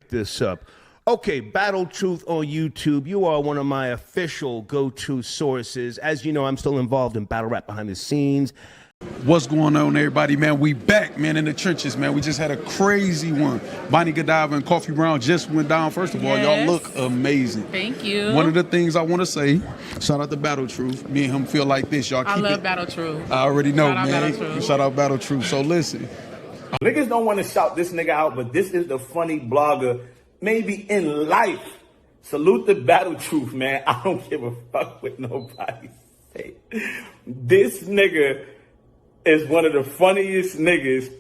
this up. Okay, Battle Truth on YouTube. You are one of my official go-to sources. As you know, I'm still involved in battle rap behind the scenes. What's going on, everybody, man? We back, man, in the trenches, man. We just had a crazy one. Bonnie Godiva and Coffee Brown just went down. First of all, y'all look amazing. Thank you. One of the things I want to say, shout out to Battle Truth. Me and him feel like this, y'all. I love Battle Truth. I already know, Shout out man. Battle Truth. Shout out Battle Truth. So listen. Niggas don't want to shout this nigga out, but this is the funny blogger, maybe in life. Salute the Battle Truth, man. I don't give a fuck what nobody say. This nigga is one of the funniest niggas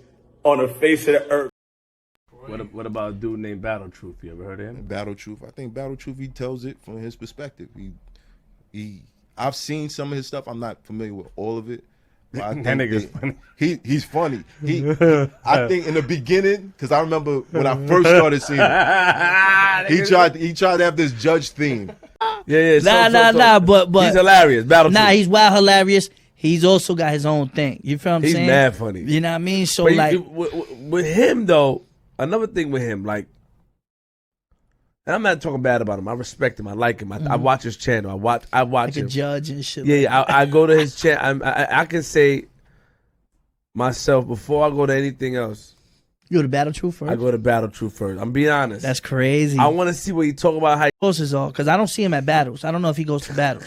on the face of the earth. What about a dude named Battle Truth? You ever heard of him? Battle Truth. I think Battle Truth, he tells it from his perspective. I've seen some of his stuff. I'm not familiar with all of it. I think That nigga's funny. He's funny. I think in the beginning, because I remember when I first started seeing him, he tried to have this judge theme. Yeah. Nah, but he's hilarious. Battle Truth. he's wild hilarious. He's also got his own thing. You feel what I'm saying? He's mad funny. You know what I mean? So But like with him though, another thing with him, like, and I'm not talking bad about him. I respect him. I like him. I watch his channel. I watch like him. a judge and shit. Yeah, I go to his channel. I can say myself before I go to anything else. You go to Battle Truth first? I go to Battle Truth first. I'm being honest. That's crazy. I want to see what he talk about. How sources all because I don't see him at battles. I don't know if he goes to battles.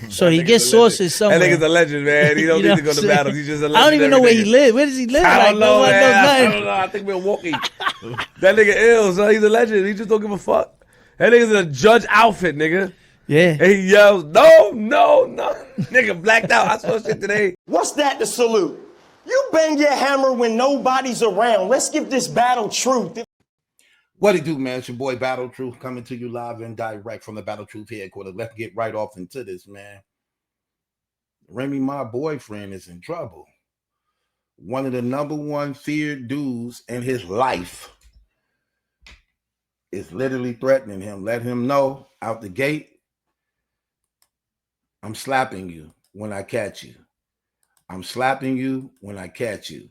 So he gets sources somewhere. That nigga's a legend, man. He don't need to go to battles. He's just a legend. I don't even know where he lives. Where does he live? I don't know, man. I Nothing. don't know. I think Milwaukee. That nigga ill, so he's a legend. He just don't give a fuck. That nigga's in a judge outfit, nigga. Yeah. And he yells, no. Nigga blacked out. I saw shit today. What's that to salute? You bang your hammer when nobody's around. Let's give this Battle Truth. What it do, man? It's your boy Battle Truth coming to you live and direct from the Battle Truth headquarters. Let's get right off into this, man. Remy Ma boyfriend is in trouble. One of the #1 feared dudes in his life is literally threatening him. Let him know out the gate, I'm slapping you when I catch you. I'm slapping you when I catch you.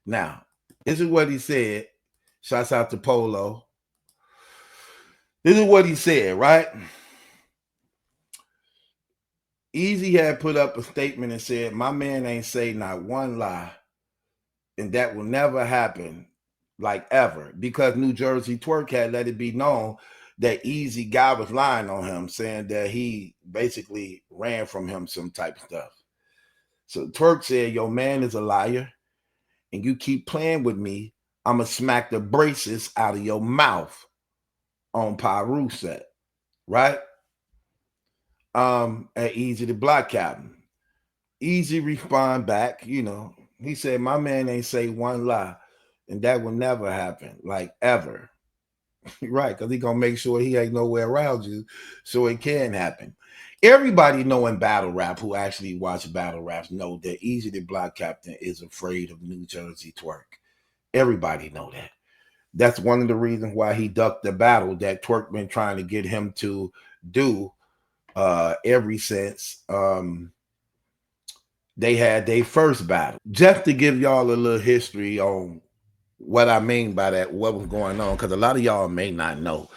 Now, this is what he said. Shouts out to Polo. This is what he said, right? Eazy had put up a statement and said, my man ain't say not one lie, and that will never happen, like ever, because New Jersey Twerk had let it be known that Eazy guy was lying on him, saying that he basically ran from him, some type of stuff. So Twerk said, your man is a liar, and you keep playing with me, I'm going to smack the braces out of your mouth on Pyru set, right? At Eazy the Block Captain. Eazy respond back, you know, he said, my man ain't say one lie, and that will never happen, like ever. Right, because he gonna make sure he ain't nowhere around you so it can happen. Everybody know in battle rap who actually watch battle raps know that Eazy the Block Captain is afraid of New Jersey Twerk. Everybody know that. That's one of the reasons why he ducked the battle that Twerk been trying to get him to do ever since they had their first battle. Just to give y'all a little history on what I mean by that, what was going on, because a lot of y'all may not know.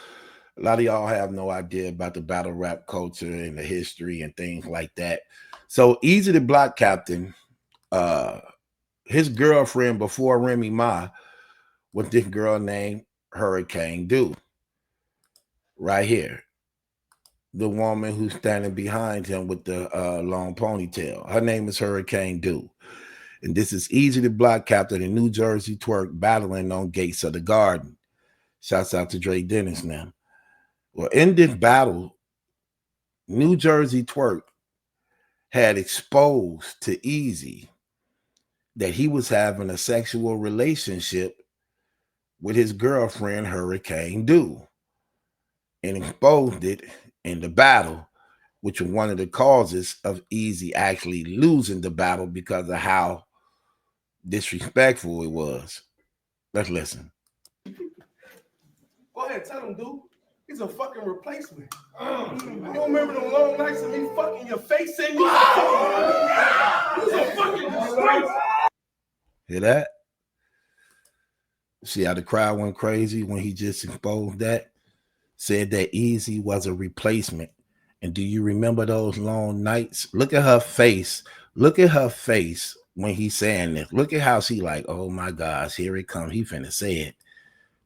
A lot of y'all have no idea about the battle rap culture and the history and things like that. So Eazy the Block Captain, his girlfriend before Remy Ma was this girl named Hurricane Du. Right here. The woman who's standing behind him with the long ponytail. Her name is Hurricane Du. And this is Eazy the Block Captain in New Jersey Twerk battling on Gates of the Garden. Shouts out to Dre Dennis now. Well, in this battle, New Jersey Twerk had exposed to Eazy that he was having a sexual relationship with his girlfriend, Hurricane Du, and exposed it in the battle, which was one of the causes of Eazy actually losing the battle because of how disrespectful it was. Let's listen. Go ahead, tell him, dude. He's a fucking replacement. You don't remember the long nights of me fucking your face in? He's a fucking disgrace. Hear that? See how the crowd went crazy when he just exposed that? Said that Eazy was a replacement. And do you remember those long nights? Look at her face. Look at her face when he's saying this. Look at how she like, oh my gosh, here it comes. He finna say it.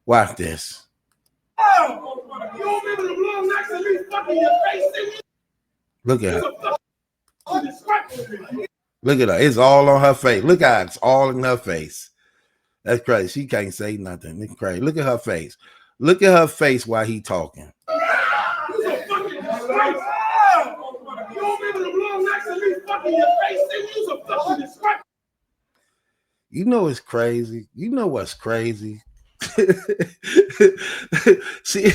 Watch this. Oh, you don't remember the long nights of me fucking your face? Look at her. Look at her. It's all on her face. Look at it. It's all in her face. That's crazy. She can't say nothing. It's crazy. Look at her face. Look at her face while he talking. You don't remember the long nights of me fucking your face? You a fucking disgrace. You know it's crazy. You know what's crazy? See,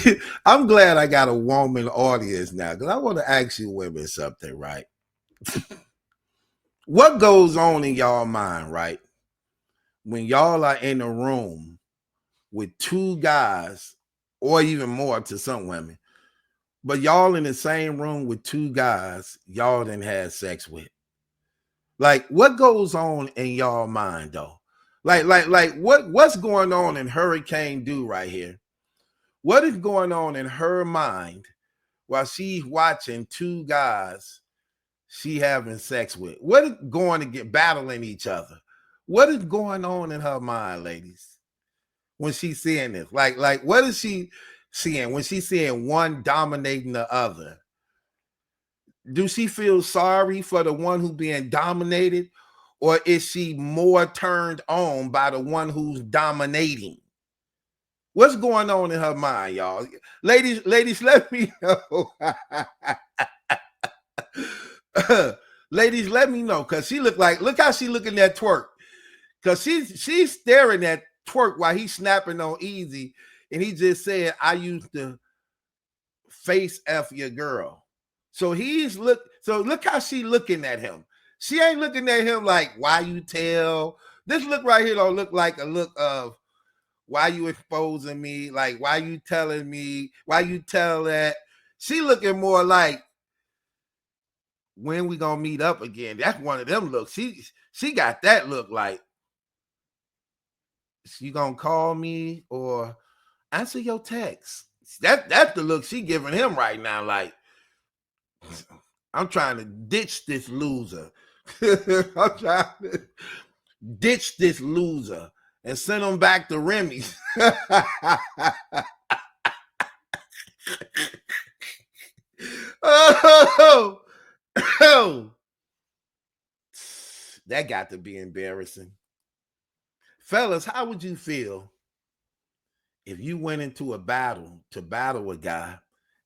I'm glad I got a woman audience now because I want to ask you women something, right? What goes on in y'all mind, right? When y'all are in a room with two guys, or even more to some women, but y'all in the same room with two guys y'all done had sex with. Like, what goes on in y'all mind though? Like what's going on in Hurricane Do right here? What is going on in her mind while she's watching two guys she having sex with? What is going to get battling each other? What is going on in her mind, ladies, when she's seeing this? Like what is she seeing when she's seeing one dominating the other? Do she feel sorry for the one who's being dominated, or is she more turned on by the one who's dominating? What's going on in her mind, y'all? Ladies, let me know. Ladies, let me know, because she look how she looking at Twerk. Because she's staring at Twerk while he's snapping on Eazy, and he just said, I used to face F your girl. So look how she looking at him. She ain't looking at him like, why you tell? This look right here don't look like a look of, why you exposing me? Like, why you telling me? Why you tell that? She looking more like, when we gonna meet up again? That's one of them looks. She got that look like, you gonna call me or answer your text? That's the look she giving him right now. Like, I'm trying to ditch this loser. I'm trying to ditch this loser and send him back to Remy. Oh, that got to be embarrassing. Fellas, how would you feel if you went into a battle to battle a guy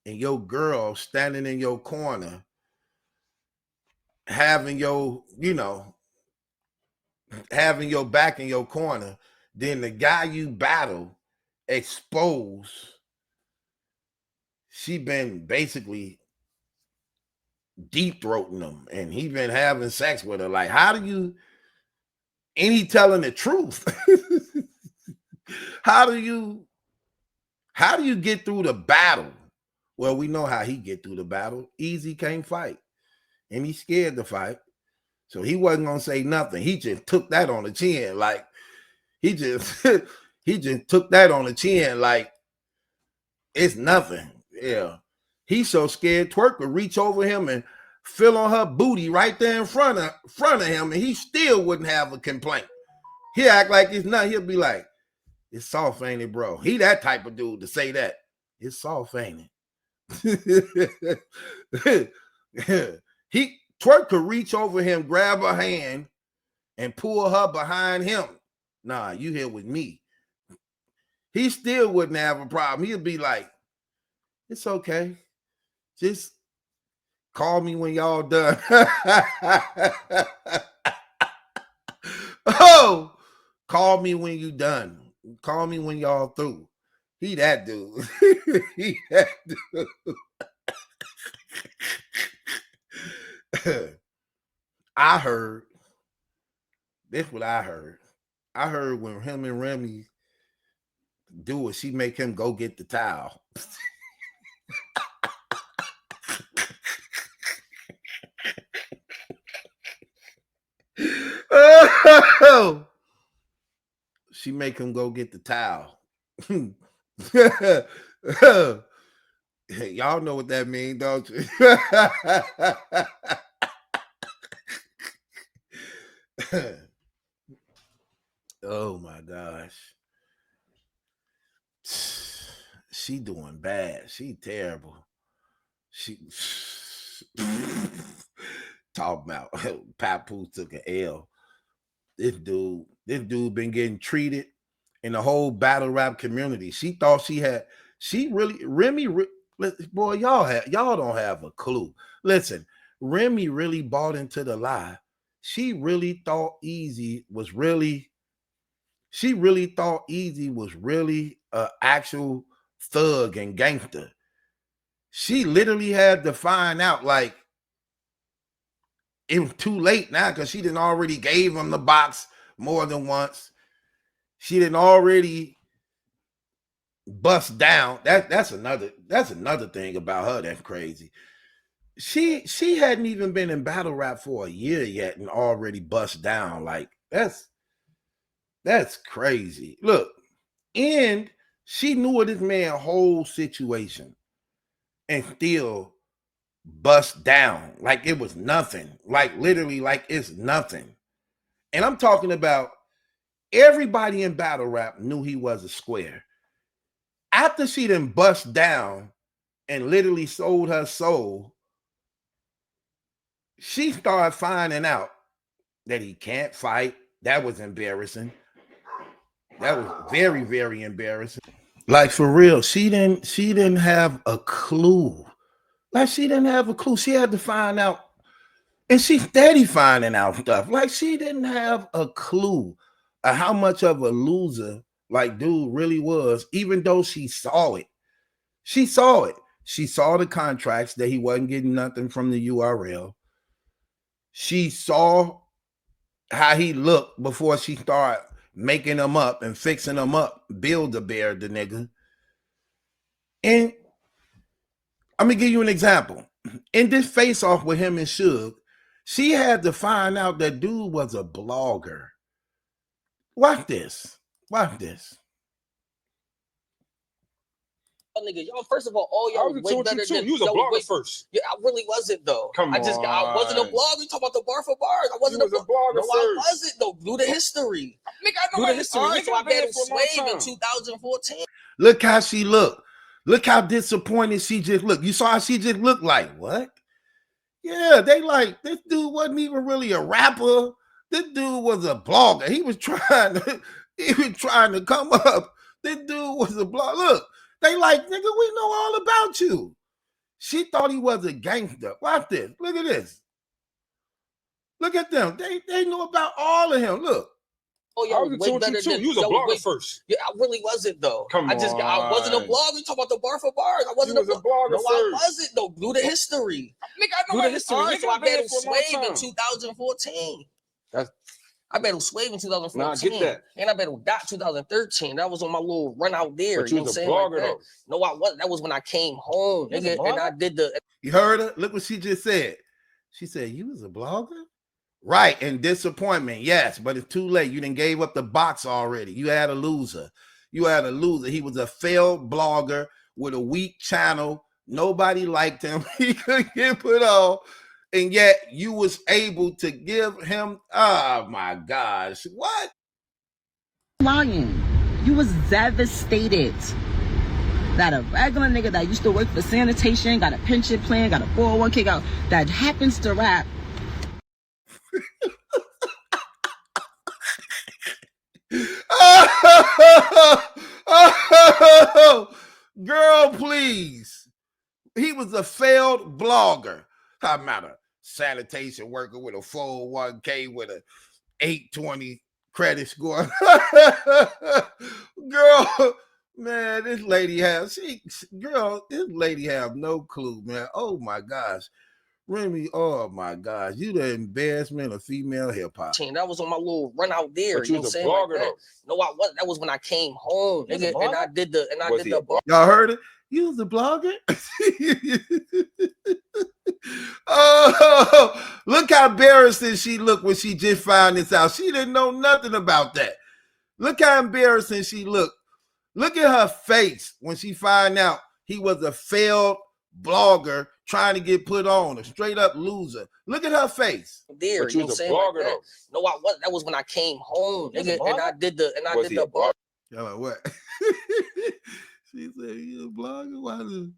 and your girl standing in your corner, having your, having your back in your corner, then the guy you battle exposed, she been basically deep throating him and he been having sex with her? Like, how do you, and he telling the truth? How do you get through the battle? Well, we know how he get through the battle. Eazy can't fight, and he's scared to fight, so he wasn't gonna say nothing. He just took that on the chin, like he just he just took that on the chin, like it's nothing. Yeah, he's so scared Twerk would reach over him and feel on her booty right there in front of him, and he still wouldn't have a complaint. He act like it's nothing. He'll be like, it's soft, ain't it, bro? He that type of dude to say that. It's soft, ain't it? Twerk could reach over him, grab her hand, and pull her behind him. Nah, you here with me. He still wouldn't have a problem. He'd be like, it's okay. Just call me when y'all done. Oh, call me when you done. Call me when y'all through. He that dude. He that dude. I heard. This what I heard. I heard when him and Remy do it, she make him go get the towel. Oh, She make him go get the towel. Y'all know what that means, don't you? Oh my gosh. She doing bad. She terrible. She talking about Papoose took an L. This dude been getting treated in the whole battle rap community. She thought Remy, boy, y'all don't have a clue. Listen, Remy really bought into the lie. She really thought Eazy was really an actual thug and gangster. She literally had to find out, like, it was too late now because she didn't already gave him the box more than once. She didn't already bust down. That's another thing about her that's crazy. She hadn't even been in battle rap for a year yet and already bust down. Like, that's crazy. Look, and she knew of this man's whole situation and still bust down like it was nothing. Like, literally, like it's nothing. And I'm talking about everybody in battle rap knew he was a square. After she done bust down and literally sold her soul, she started finding out that he can't fight. That was embarrassing. That was very, very embarrassing. Like, for real, she didn't have a clue. Like, she didn't have a clue. She had to find out. And she's steady finding out stuff. Like, she didn't have a clue of how much of a loser, like, dude really was, even though she saw it. She saw it. She saw the contracts that he wasn't getting nothing from the URL. She saw how he looked before she started making them up and fixing them up. Build-A-Bear the nigga. And I'm gonna give you an example. In this face-off with him and Suge, she had to find out that dude was a blogger. Watch this. Watch this. Nigga, y'all, first of all y'all was way better than you was a blogger first. Yeah, I really wasn't though. I wasn't a blogger. You talk about the bar for bars. I wasn't a blogger. No, I wasn't though. Do the history. Nigga, I know the history. So I battled Swave in 2014. Look how she looked. Look how disappointed she just looked. You saw how she just looked. Like, what? Yeah, they like, this dude wasn't even really a rapper. This dude was a blogger. He was trying to come up. This dude was a blogger. Look, they like, nigga, we know all about you. She thought he was a gangster. Watch this. Look at this. Look at them. They know about all of him. Look. Oh, y'all was way better than you was a blogger first. Yeah, I really wasn't though. I wasn't a blogger. You talk about the bar for bars. I wasn't a blogger. No, I wasn't though. Do the history. Nigga, I know the history. So I battled Swave in 2014. I battled Swave in 2014. Nah, get that. And I battled Dot 2013. That was on my little run out there. But you was a blogger though. No, I wasn't. That was when I came home, nigga, and I did the. You heard her? Look what she just said. She said, you was a blogger? Right, and disappointment, yes, but it's too late. You done gave up the box already. You had a loser. You had a loser. He was a failed blogger with a weak channel. Nobody liked him. He couldn't get put on. And yet you was able to give him, oh my gosh, what? Lying. You was devastated that a regular nigga that used to work for sanitation, got a pension plan, got a 401k, that happens to rap. Girl, please. He was a failed blogger. Talking about a sanitation worker with a 401k with a 820 credit score. Girl, man, this lady has no clue, man. Oh my gosh. Remy, oh my gosh, you the embarrassment of female hip hop. That was on my little run out there. But you was a blogger though. No, I wasn't. That was when I came home, nigga, and I did the Y'all heard it? You was a blogger? Oh, look how embarrassing she looked when she just found this out. She didn't know nothing about that. Look how embarrassing she looked. Look at her face when she find out he was a failed blogger trying to get put on, a straight up loser. Look at her face. There, but you was a blogger though. No, I wasn't. That was when I came home, nigga, and I did the blog. Y'all like what? She said, "You a blogger? Why the?"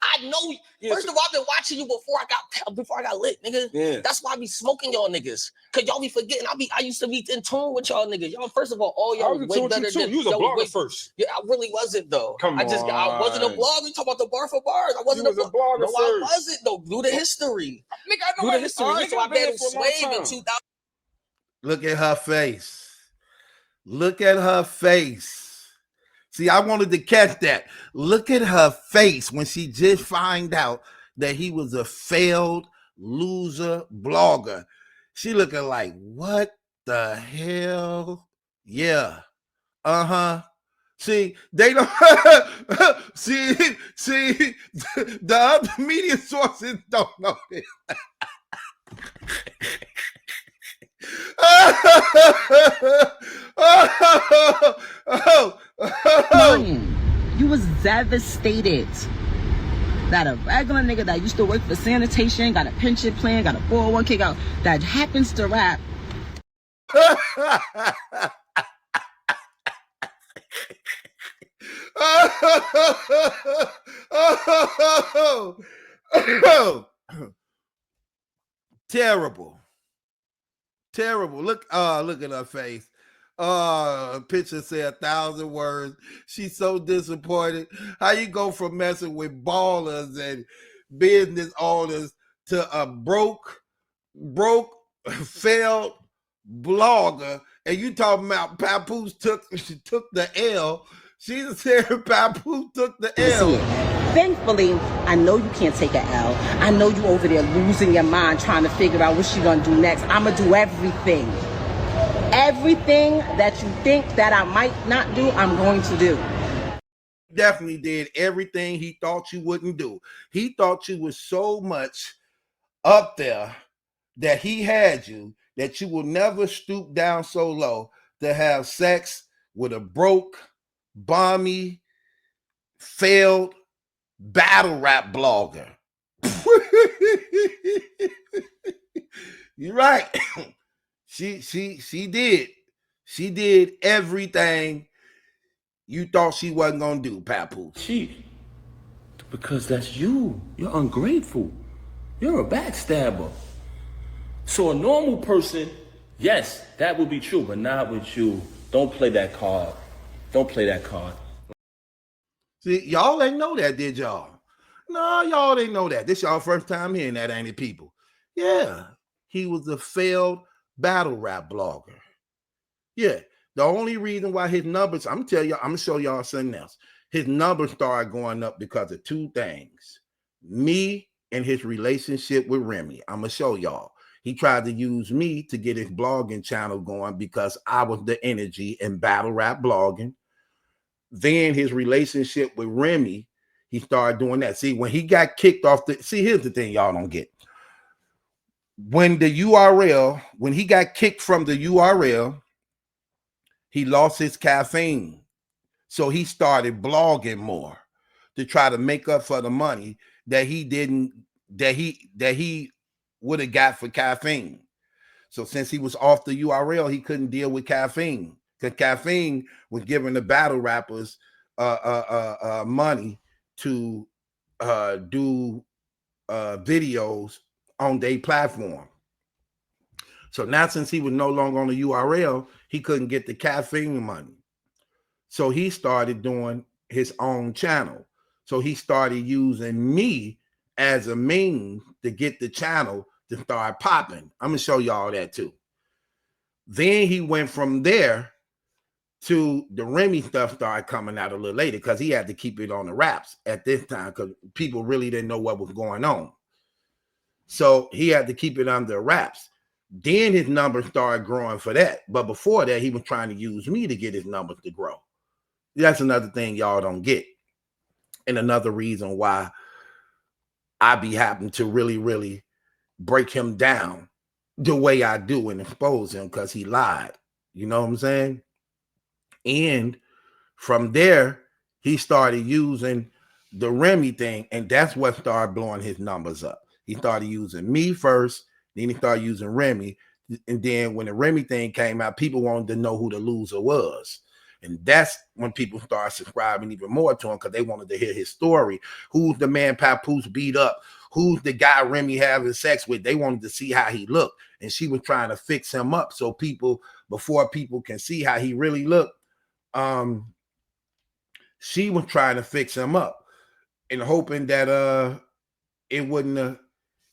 I know. First of all, I've been watching you before I got lit, nigga. Yeah. That's why I be smoking y'all niggas. Cause y'all be forgetting. I used to be in tune with y'all niggas. Y'all, first of all y'all was way better than you was a blogger first. Yeah, I really wasn't though. Come on. I wasn't a blogger. You talk about the bar for bars. I wasn't a blogger. No, first. I wasn't though. Do the history. Nigga, I know the history. Nigga, So I battled Swave in 2000. Look at her face. Look at her face. See, I wanted to catch that. Look at her face when she just find out that he was a failed loser blogger. She looking like, what the hell? Yeah. Uh-huh. See, they don't see, the other media sources don't know this. You was devastated that a regular nigga that used to work for sanitation, got a pension plan, got a 401k, that happens to rap. Terrible. Look at her face. Picture say 1,000 words. She's so disappointed. How you go from messing with ballers and business owners to a broke, failed blogger? And you talking about Papoose took the L. She said Papoose took the L. Thankfully, I know you can't take an L. I know you over there losing your mind trying to figure out what she gonna do next. I'm gonna do everything. Everything that you think that I might not do, I'm going to do. Definitely did everything he thought you wouldn't do. He thought you was so much up there that he had you that you will never stoop down so low to have sex with a broke, balmy, failed battle rap blogger. You're right. She did everything you thought she wasn't gonna do, Papoose. Because that's you. You're ungrateful. You're a backstabber. So a normal person, yes, that would be true, but not with you. Don't play that card. Don't play that card. See, y'all ain't know that, did y'all? No, y'all didn't know that. This y'all first time hearing that, ain't it, people? Yeah, he was a failed battle rap blogger. Yeah, the only reason why his numbers, I'm gonna show y'all something else. His numbers started going up because of two things. Me and his relationship with Remy. I'm gonna show y'all. He tried to use me to get his blogging channel going because I was the energy in battle rap blogging. Then his relationship with Remy, he started doing that. See, when he got kicked off here's the thing y'all don't get. When he got kicked from the URL, he lost his caffeine. So he started blogging more to try to make up for the money that he would have got for caffeine. So since he was off the URL, he couldn't deal with caffeine because caffeine was giving the battle rappers money to do videos on their platform. So now since he was no longer on the URL, he couldn't get the caffeine money. So he started doing his own channel. So he started using me as a means to get the channel to start popping. I'm gonna show y'all that too. Then he went from there to the Remy stuff started coming out a little later because he had to keep it on the raps at this time because people really didn't know what was going on. So he had to keep it under wraps. Then his numbers started growing for that. But before that, he was trying to use me to get his numbers to grow. That's another thing y'all don't get. And another reason why I be having to really, really break him down the way I do and expose him because he lied. You know what I'm saying? And from there, he started using the Remy thing, and that's what started blowing his numbers up. He started using me first, then he started using Remy, and then when the Remy thing came out, people wanted to know who the loser was. And that's when people started subscribing even more to him because they wanted to hear his story. Who's the man Papoose beat up? Who's the guy Remy having sex with? They wanted to see how he looked. And she was trying to fix him up so people, before people can see how he really looked, she was trying to fix him up and hoping that it wouldn't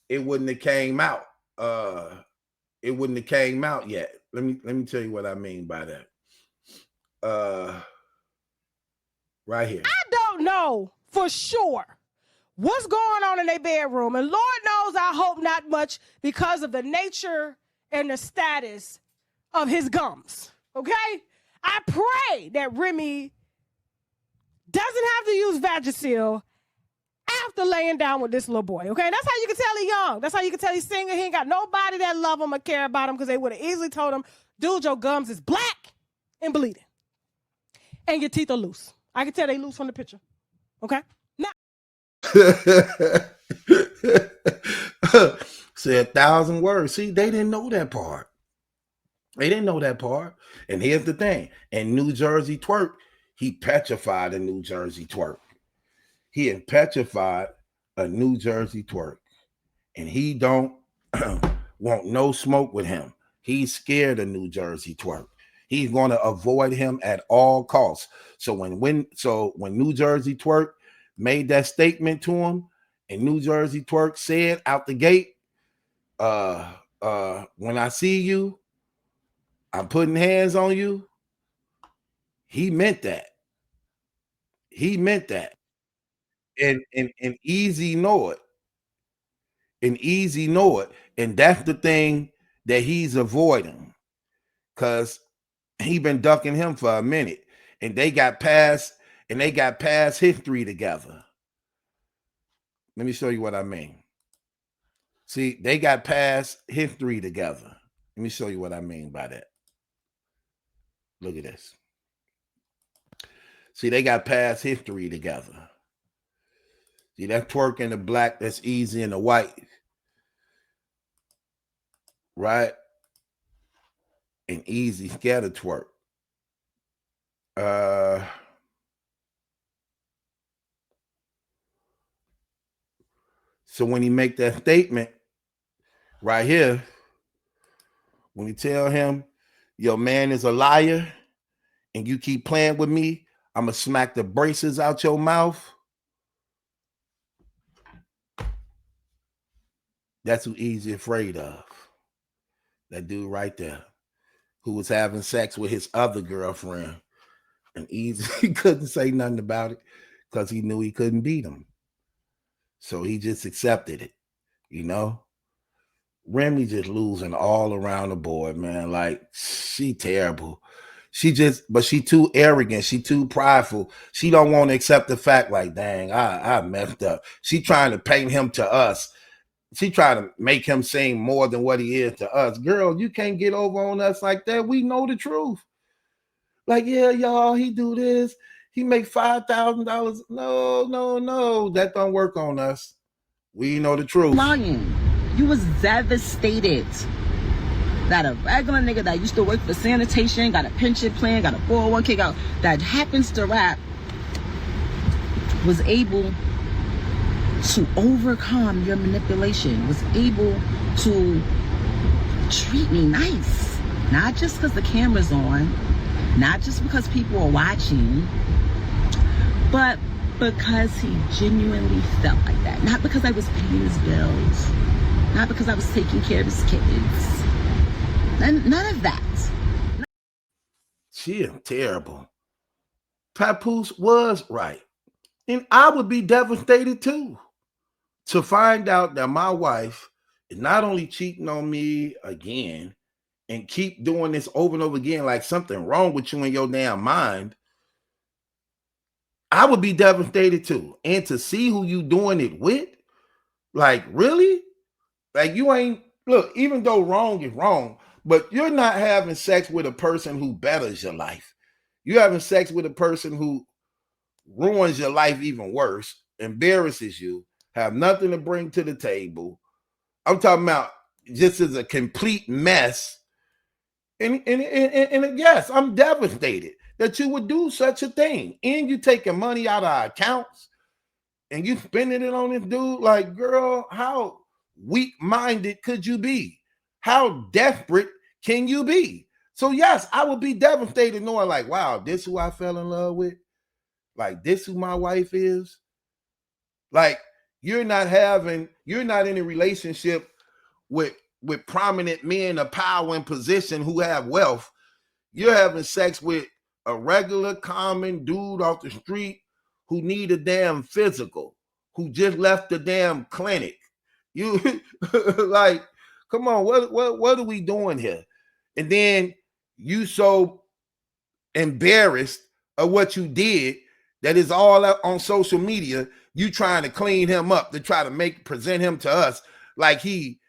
have came out. It wouldn't have came out yet. Let me tell you what I mean by that. Right here. I don't know for sure what's going on in their bedroom, and Lord knows I hope not much because of the nature and the status of his gums. Okay, I pray that Remy doesn't have to use Vagisil after laying down with this little boy. Okay, that's how you can tell he's young. That's how you can tell he's single. He ain't got nobody that love him or care about him because they would have easily told him, dude, your gums is black and bleeding. And your teeth are loose. I can tell they loose from the picture. Okay? Now. Say 1,000 words. See, they didn't know that part. They didn't know that part. And here's the thing. In New Jersey Twerk, he petrified a New Jersey Twerk. He had petrified a New Jersey Twerk. And he don't want no smoke with him. He's scared of New Jersey Twerk. He's going to avoid him at all costs. So when New Jersey Twerk made that statement to him, and New Jersey Twerk said out the gate, when I see you, I'm putting hands on you. He meant that. He meant that. And Eazy know it. And Eazy know it. And that's the thing that he's avoiding. Because he been ducking him for a minute. And they got past history together. Let me show you what I mean. See, they got past history together. Let me show you what I mean by that. Look at this. See, they got past history together. See, that's Twerk in the black, that's Eazy in the white. Right? And Eazy scared of Twerk. So when he make that statement right here, when you tell him your man is a liar and you keep playing with me, I'm going to smack the braces out your mouth. That's who Eazy afraid of. That dude right there who was having sex with his other girlfriend. And Eazy couldn't say nothing about it because he knew he couldn't beat him. So he just accepted it, you know? Remy just losing all around the board, man. Like, she terrible. But she too arrogant. She too prideful. She don't want to accept the fact like, dang, I messed up. She trying to paint him to us. She trying to make him seem more than what he is to us. Girl, you can't get over on us like that. We know the truth. Like, yeah, y'all, he do this. He make $5,000. No. That don't work on us. We know the truth. Lying. You was devastated that a regular nigga that used to work for sanitation, got a pension plan, got a 401k, that happens to rap, was able to overcome your manipulation, was able to treat me nice. Not just because the camera's on, not just because people are watching, but because he genuinely felt like that. Not because I was paying his bills, not because I was taking care of his kids. None of that. She is terrible. Papoose was right. And I would be devastated too to find out that my wife is not only cheating on me again and keep doing this over and over again like something wrong with you in your damn mind. I would be devastated too. And to see who you doing it with, like, really? Like, you ain't, look, even though wrong is wrong, but you're not having sex with a person who betters your life. You having sex with a person who ruins your life even worse, embarrasses you, have nothing to bring to the table. I'm talking about just as a complete mess. And yes, I'm devastated that you would do such a thing. And you taking money out of our accounts and you spending it on this dude. Like, girl, how weak-minded could you be? How desperate can you be? So yes, I would be devastated knowing like, wow, this who I fell in love with? Like, this who my wife is? Like, you're not in a relationship with prominent men of power and position who have wealth. You're having sex with a regular common dude off the street who need a damn physical, who just left the damn clinic. You like, come on, what are we doing here? And then you so embarrassed of what you did that is all out on social media. You trying to clean him up to try to present him to us like he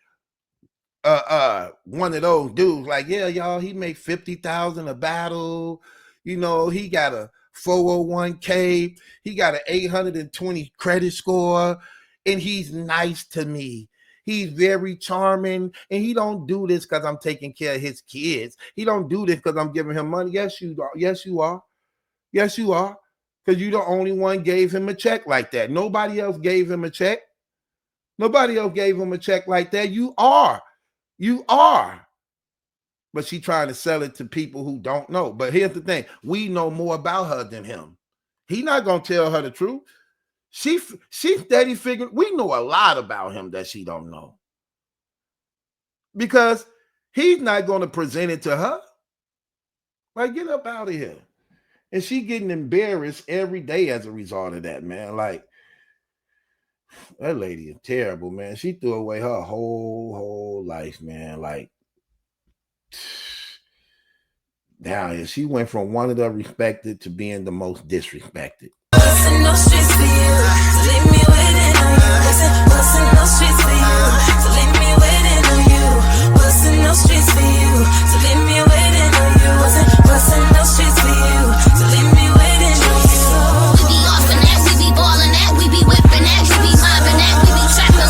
one of those dudes, like, yeah, y'all, he make 50,000 a battle, you know, he got a 401k, he got an 820 credit score, and he's nice to me. He's very charming, and he don't do this because I'm taking care of his kids. He don't do this because I'm giving him money. Yes, you are. Yes, you are. Yes, you are. Because you the only one gave him a check like that. Nobody else gave him a check. Nobody else gave him a check like that. You are. You are. But she trying to sell it to people who don't know. But here's the thing. We know more about her than him. He not going to tell her the truth. She steady figuring. We know a lot about him that she don't know. Because he's not going to present it to her. Like, get up out of here. And she getting embarrassed every day as a result of that, man. Like, that lady is terrible, man. She threw away her whole life, man. Like, now she went from one of the respected to being the most disrespected.